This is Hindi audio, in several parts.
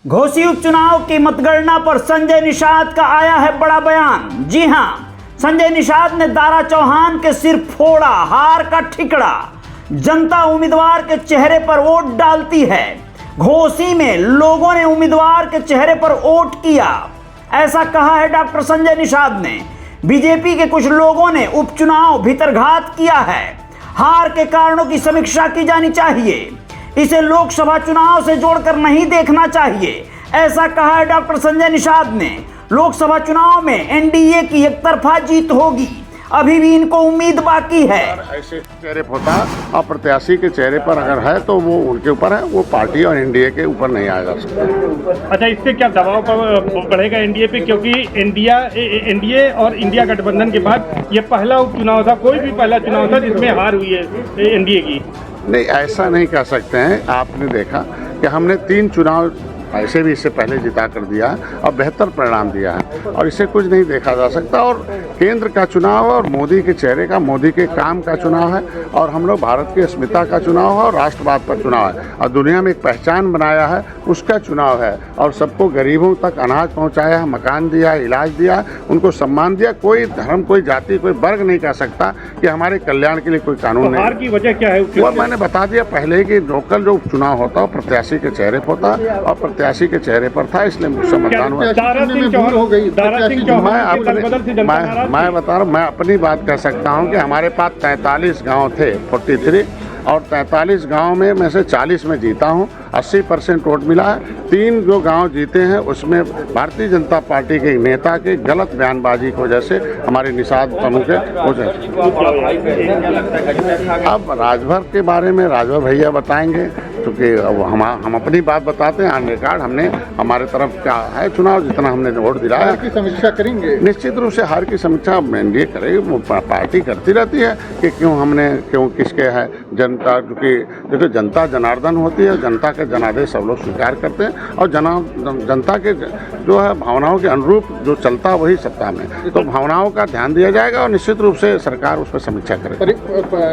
घोसी उपचुनाव की मतगणना पर संजय निषाद का आया है बड़ा बयान। जी हां, संजय निषाद ने दारा चौहान के सिर फोड़ा, हार का ठिकरा। जनता उम्मीदवार के चेहरे पर वोट डालती है। घोसी में लोगों ने उम्मीदवार के चेहरे पर वोट किया, ऐसा कहा है डॉक्टर संजय निषाद ने। बीजेपी के कुछ लोगों ने उपचुनाव भीतरघात किया है। हार के कारणों की समीक्षा की जानी चाहिए, इसे लोकसभा चुनाव से जोड़कर नहीं देखना चाहिए, ऐसा कहा है डॉक्टर संजय निषाद ने। लोकसभा चुनाव में एनडीए की एकतरफा जीत होगी, अभी भी इनको उम्मीद बाकी है। ऐसे चेहरे पर होता और प्रत्याशी के चेहरे पर अगर है तो वो उनके ऊपर है, वो पार्टी और एनडीए के ऊपर नहीं आया जा सकता। अच्छा, इससे क्या दबाव बढ़ेगा एनडीए पे, क्योंकि एनडीए और इंडिया गठबंधन के बाद ये पहला उपचुनाव था, कोई भी पहला चुनाव था जिसमें हार हुई है एनडीए की। नहीं, ऐसा नहीं कह सकते हैं। आपने देखा कि हमने 3 चुनाव ऐसे भी इससे पहले जिता कर दिया है और बेहतर परिणाम दिया है, और इससे कुछ नहीं देखा जा सकता। और केंद्र का चुनाव और मोदी के चेहरे का, मोदी के काम का चुनाव है, और हम लोग भारत की अस्मिता का चुनाव है और राष्ट्रवाद पर चुनाव है, और दुनिया में एक पहचान बनाया है उसका चुनाव है। और सबको गरीबों तक अनाज पहुँचाया है, मकान दिया, इलाज दिया, उनको सम्मान दिया। कोई धर्म, कोई जाति, कोई वर्ग नहीं कह सकता कि हमारे कल्याण के लिए कोई कानून नहीं। हार की वजह क्या है? वो मैंने बता दिया पहले कि लोकल जो चुनाव होता है प्रत्याशी के चेहरे पर होता है, और प्रत्याशी के चेहरे पर था, इसलिए मुझसे मतदान हुआ। मैं बता रहा हूँ, मैं अपनी बात कह सकता हूँ कि हमारे पास 43 गांव थे, 43, और 43 गांव में से 40 में जीता हूँ। 80% वोट मिला है। 3 जो गांव जीते हैं उसमें भारतीय जनता पार्टी के नेता के गलत बयानबाजी की वजह से हमारे निषाद प्रमुख हो जाए। अब राजभर के बारे में राजभर भैया बताएंगे, क्योंकि हम अपनी बात बताते हैं। ऑन रिकॉर्ड हमने हमारे तरफ क्या है चुनाव, जितना हमने वोट दिलाया। हार की समीक्षा करेंगे, निश्चित रूप से हार की समीक्षा एनडीए करेगी, वो पार्टी करती रहती है कि क्यों किसके है। जनता, क्योंकि देखो जनता जनार्दन होती है, जनता के जनादेश सब लोग स्वीकार करते हैं, और जनता के जो है भावनाओं के अनुरूप जो चलता वही सत्ता में, तो भावनाओं का ध्यान दिया जाएगा और निश्चित रूप से सरकार उस पर समीक्षा करेगी।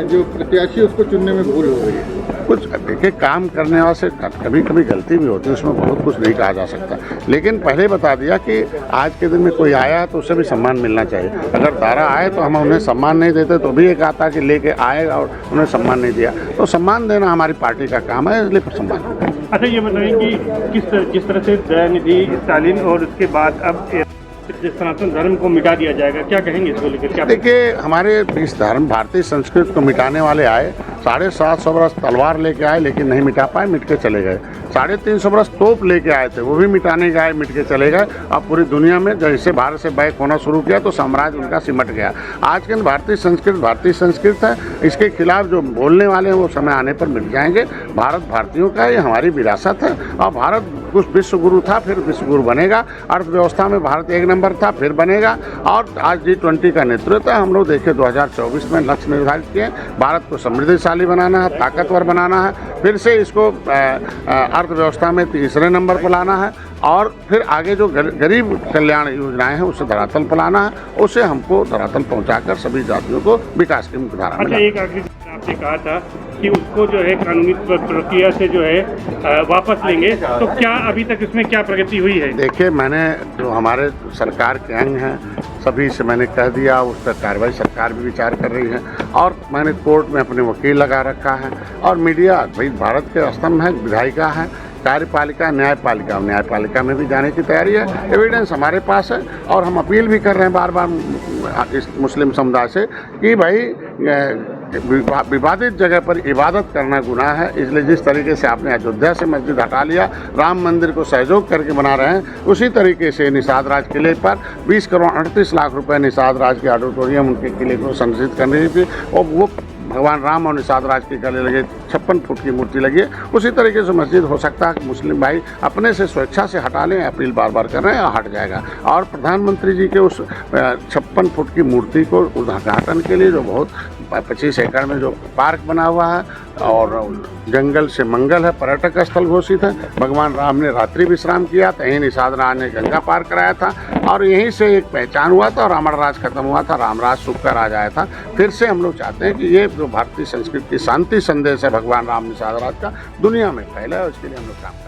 जो प्रत्याशी उसको चुनने में भूल हो गई है, कुछ देखिए, काम करने वाले से कभी कभी गलती भी होती है, उसमें बहुत कुछ नहीं कहा जा सकता। लेकिन पहले बता दिया कि आज के दिन में कोई आया तो उसे भी सम्मान मिलना चाहिए। अगर दारा आए तो हम उन्हें सम्मान नहीं देते, तो भी एक आता कि लेके आए और उन्हें सम्मान नहीं दिया, तो सम्मान देना हमारी पार्टी का काम है, इसलिए सम्मान। अच्छा, ये बताइए कि जिस तरह से दयानिधि स्टालिन और उसके बाद अब सनातन धर्म को मिटा दिया जाएगा, क्या कहेंगे इसको लेकर? क्या देखिए, हमारे इस धर्म भारतीय संस्कृति को मिटाने वाले आए, 750 बरस तलवार लेके आए लेकिन नहीं मिटा पाए, मिट के चले गए। 350 बरस तोप लेके आए थे, वो भी मिटाने गए, मिट के चले गए। अब पूरी दुनिया में जैसे भारत से बैक होना शुरू किया तो साम्राज्य उनका सिमट गया। आज के भारतीय संस्कृत है, इसके खिलाफ जो बोलने वाले हैं वो समय आने पर मिट जाएंगे। भारत भारतीयों का, ये हमारी विरासत है, और भारत कुछ विश्व गुरु था, फिर विश्व गुरु बनेगा। अर्थव्यवस्था में भारत 1 नंबर था, फिर बनेगा। और आज G20 का नेतृत्व है। हम लोग देखे 2024 में लक्ष्य निर्धारित किए, भारत को समृद्धिशाली बनाना है, ताकतवर बनाना है, फिर से इसको अर्थव्यवस्था में 3रे नंबर पर लाना है, और फिर आगे जो गरीब कल्याण योजनाएं हैं उसे धरातल पर लाना है, उसे हमको धरातल पहुंचाकर सभी जातियों को विकास की मुख्यधारा में। अच्छा, एक आखिरी आपने कहा था कि उसको जो है कानूनी प्रक्रिया से जो है वापस लेंगे, तो क्या अभी तक इसमें क्या प्रगति हुई है? देखिए, मैंने जो हमारे सरकार के अंग हैं सभी से मैंने कह दिया, उस पर कार्रवाई सरकार भी विचार कर रही है, और मैंने कोर्ट में अपने वकील लगा रखा है। और मीडिया भाई भारत के स्तंभ है, विधायिका है, कार्यपालिका, न्यायपालिका में भी जाने की तैयारी है। एविडेंस हमारे पास है, और हम अपील भी कर रहे हैं बार बार इस मुस्लिम समुदाय से कि भाई विवादित जगह पर इबादत करना गुनाह है। इसलिए जिस तरीके से आपने अयोध्या से मस्जिद हटा लिया, राम मंदिर को सहयोग करके बना रहे हैं, उसी तरीके से निषाद राज किले पर 20 करोड़ 38 लाख रुपए निषाद राज के ऑडिटोरियम उनके किले को संरक्षित कर रही थी, और वो भगवान राम और निषाद राज के गले लगे 56 फुट की मूर्ति लगी है। उसी तरीके से मस्जिद हो सकता है कि मुस्लिम भाई अपने से स्वेच्छा से हटा लें, अपील बार बार कर रहे हैं, हट जाएगा। और प्रधानमंत्री जी के उस 56 फुट की मूर्ति को उद्घाटन के लिए जो बहुत 25 एकड़ में जो पार्क बना हुआ है, और जंगल से मंगल है, पर्यटक स्थल घोषित है। भगवान राम ने रात्रि विश्राम किया था, यहीं निषाद राज ने गंगा पार कराया था, और यहीं से एक पहचान हुआ था, और रावण राज खत्म हुआ था, रामराज सुख का राज आया था। फिर से हम लोग चाहते हैं कि ये जो भारतीय संस्कृति की शांति संदेश है भगवान राम निषाद राज का, दुनिया में फैला है, उसके लिए हम लोग काम करें।